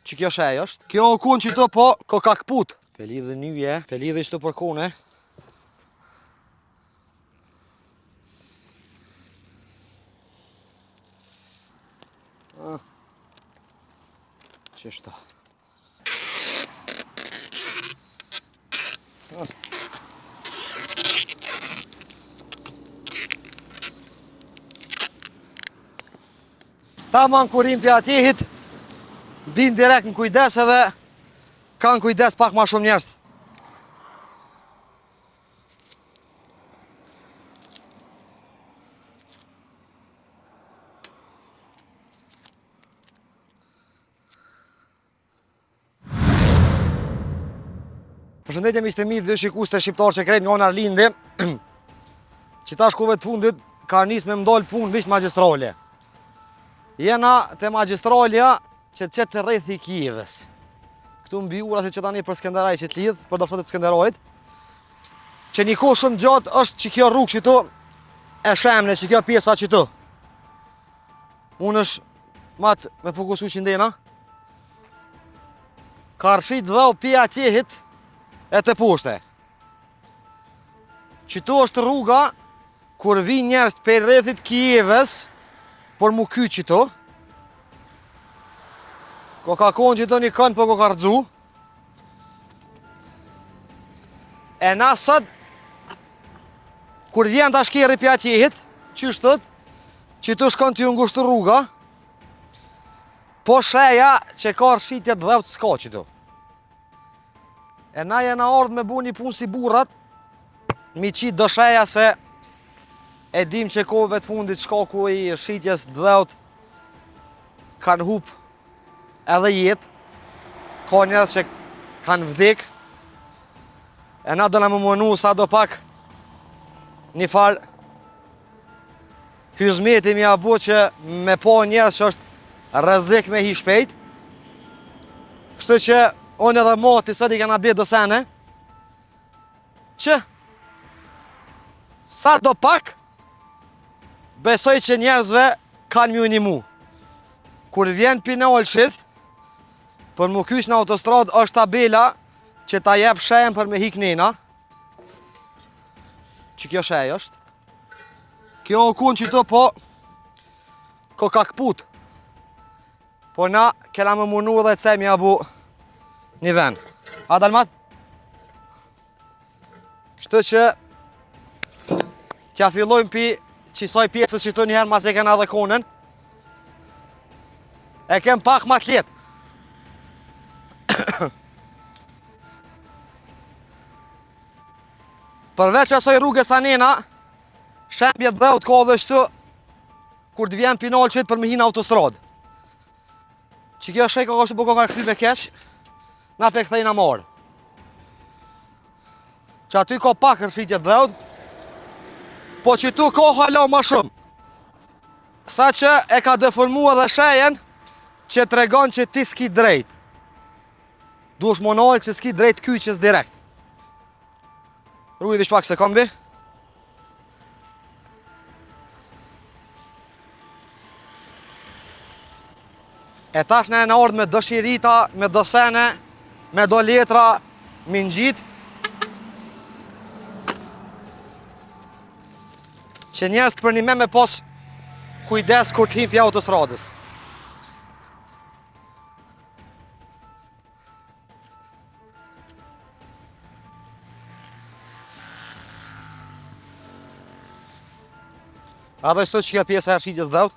që kjo shej është. Kjo kun që të po, ko ka këput. Pe lidhe njëje, pe lidhe që të për kone. Qështa. Ta man kurim për atjehit, bin direkt në kujdes edhe kanë kujdes pak ma shumë njerëz. Përshëndetje miqtë e mi dhe shikus të shqiptarë që krejt nga në Arlindi, që ta shkove të fundit ka nis me mdall punë visht magjistrale. Jena të magjistralja që të qetë të rreth i Kijevës. Këtu mbi ura si që tani për Skenderaj që të lidh, për doftotet të Skenderajit. Që një kohë shumë gjatë është që kjo rrugë që tu e shemne, që kjo pjesa që tu. Unë është matë me fokusu që ndena. Ka rëshit dhau pja atjehit e të poshte. Që tu është rruga kur vi njerës për rrethit Kijevës, por mu ky që tu. Ko ka konë që tu një kënë, po ko ka rëdzu. E na sot, kur vjen të ashkeri për atjehit, që shtët, që tu shkon të ju ngushtu rruga, po sheja që ka rëshitje dhevt s'ka që tu. E na jena ardhë me bu një punë si burrat, mi qitë do sheja se e dim që kohëve të fundit shkaku i rëshitjes dhevt kanë hup edhe jetë, ka njerës që kanë vdik, e na do në më mënu sa do pak një falë hyzmeti mi abu që me po njerës që është rrezik me hi shpejt, kështu që unë edhe moti sot i kena bje do sene, që sa do pak besoj që njerëzve kanë mju një mu. Kur vjen pine olshit, për mu kysh në autostrad është tabela që ta jep shejen për me hik nena. Që kjo shej është. Kjo kun që të po, ko ka këput. Po na kela më munu dhe të semi abu një ven. A dalmat? Kështu që tja fillojmë pi qisoj pjesës që tu njëherë mas e kena dhe konën. E kem pak ma të letë. Përveç asoj rrugës anena, shembje dhevt ka dhe shtu kur të vjen pinal qëtë për me hinë autostrad. Që kjo shej ka kështë buko ka këthy me keq, na pe këthejna marë. Që aty ka pak rëshitje dhevt, po që tu ka hala ma shumë. Sa që e ka deformu edhe shejen që të regon që ti s'ki drejt. Duesh monal që s'ki drejt kyqës direkt. Rruj vish pak se kombi. E tash ne e në ardhë me dëshirita, me dosene, me do letra, me ngjit. Që njerës të përnime me pos kujdes kur t'him pja autostradës. A dhe shtu që kjo pjesë e rëshitjes dhevt.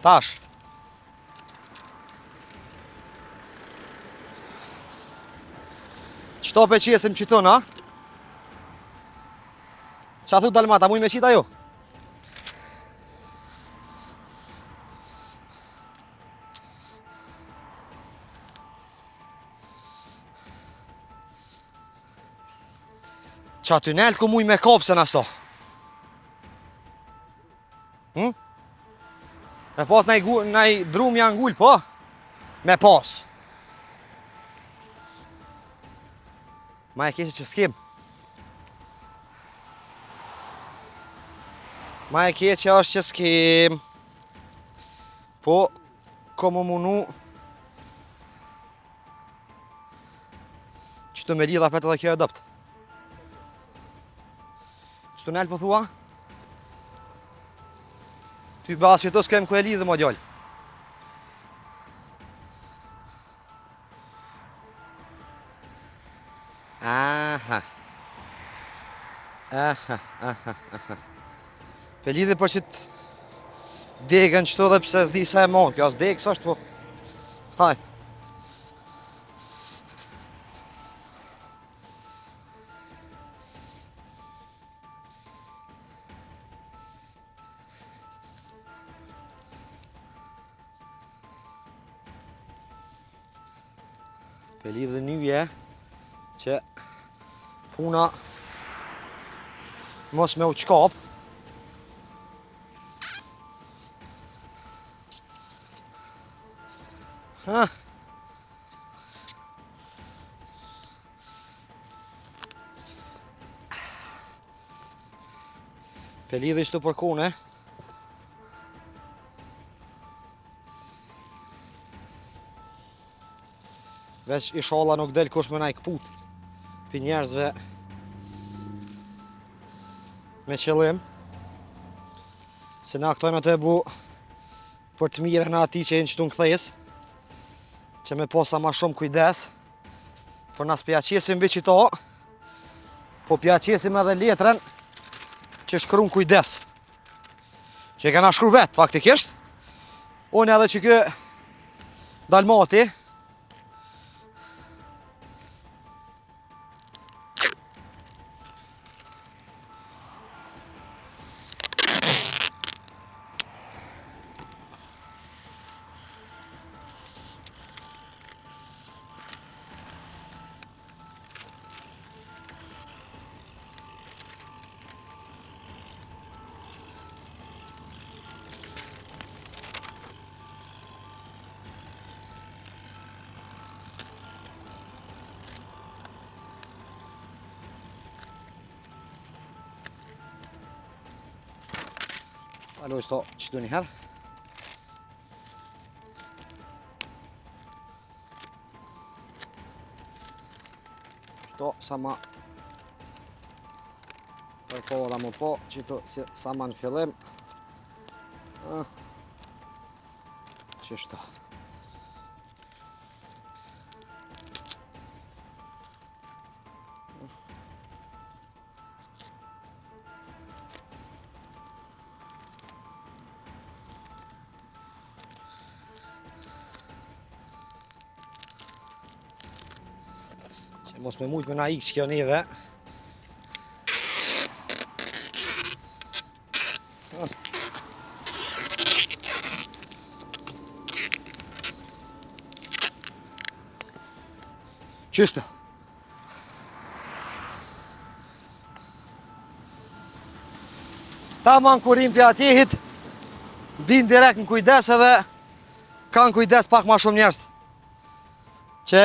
Tash. Qëto pe qesim që të na? Qa thu dalmata, muj me qita ju? Qa tunel ku muj me kopsen asto? Me pas nej drum janë ngull, po? Me pas. Ma e kesi që s'kim. Ma e keqja është që s'kem. Po, ko më munu që të me lidha petë edhe kjo e dëpt. Që të nel po thua? Ty basë që të s'kem ku e lidhë ma djallë. Aha. Pe lidhë për që të degën qëto dhe pëse s'di sa e mon. Kjo as degë s'ashtë po. Hajt. Pe lidhë njëje që puna mos me u qkap. Ha. Pe lidhë ishtu për kone. Veç inshallah nuk del kush me naj këput për njerëzve me qëllim se na këtojnë të bu për të mirën ati që e në qëtu në këthes që me posa ma shumë kujdes për nas pja qesim vi qito po pja qesim edhe letrën që shkru në kujdes që e kena shkru vetë faktikisht unë edhe që kë dalmati Alo, sto qëtu njëherë. Qëto sa ma përpo dhe më po, qëto sa ma në fillim. Qështo. Mos me mujt me na ikë që kjo neve. Qështë? Ta man kurim pja atjehit, bin direkt në kujdes edhe kanë kujdes pak ma shumë njerëz. Që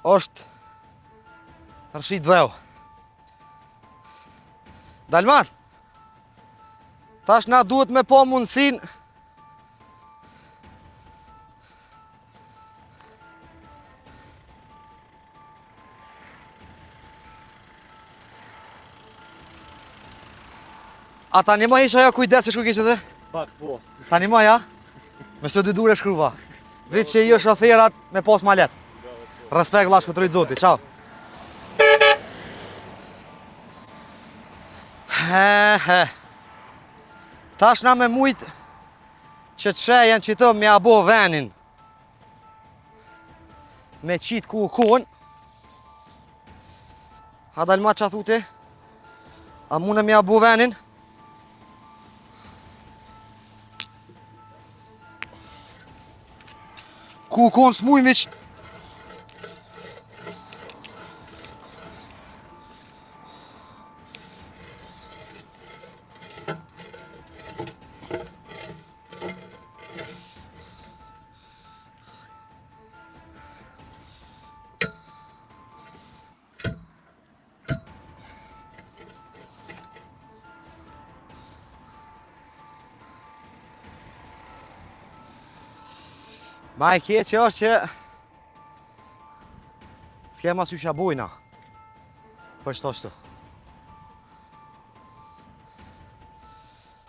është rëshit dheu. Dalmat, tash na duhet me po mundësin a ta një ma isha ja kujdes e shku kishë dhe? Pak po. Ta një ma ja? Me së të dy dure shkruva. Vitë që i jo shoferat me pos ma letë. Respekt lash këtë rritë zoti, qau. Tash na me mujt që të shejen që të me abo venin me qitë ku u kon. A dalma që a thuti? A mune me abo venin? Ku u kon s'muj mi që Ma e keqe është që s'ke ma sysha bojna për qëto qëtu.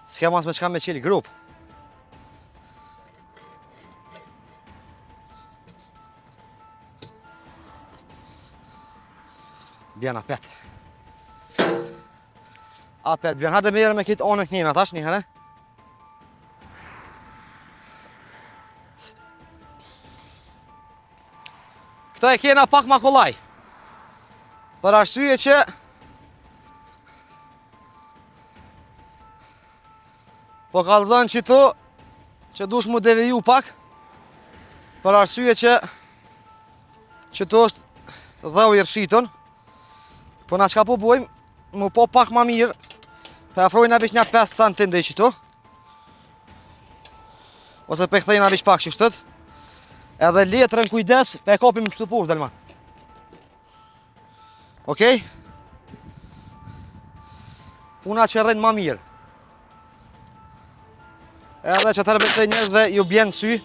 S'ke mas me qka me qeli grup. Bjena pet. A pet, bjena hajde mere me kitë onë kënjena, tash një herë. Këta e kena pak ma kollaj. Për arsye që po kallëzën qëtu që dush mu deviju pak. Për arsye që qëtu është dheu i rshitun. Po na qka po bojmë, mu po pak ma mirë. Për afrojnë abish një 5 cm dhe i qëtu. Ose për këthejnë abish pak qështët. Edhe letrën kujdes, për e kopim qëtu poshtë delman. Okej? Puna që rrinë ma mirë. Edhe që të rbetëj njerëzve ju bjenë sy.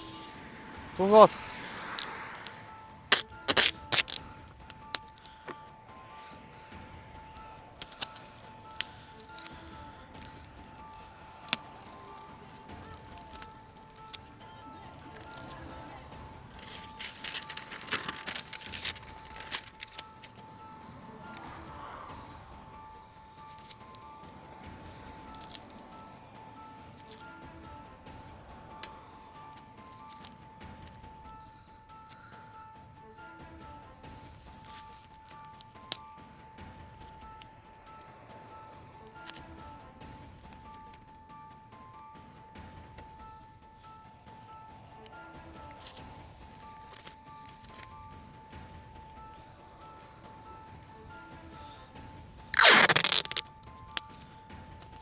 Tu ngotë.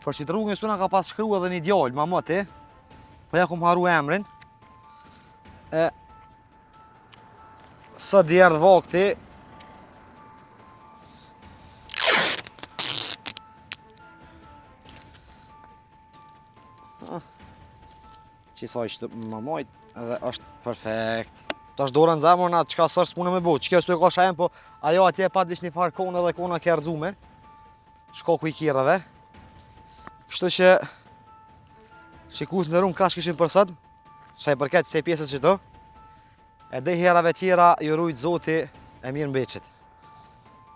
Për që të rrugën suna ka pas shkru edhe një djallë, ma mëti. Po ja kum haru emrin. Së djerdh vakti. Qisa ishtë më majt edhe është perfekt. Ta është dora në zemër në atë qka sërë s'pune me bo. Qëke s'tu e ka shajem, po ajo atje pa dish një farë kone edhe kona ke ardzume. Shkoku i kireve. Kështu që shikus në rumë krash këshim për sëtë, sa i përket qësej pjesët që to, e dhe herave tjera ju rujtë Zoti e mirë mbeqit.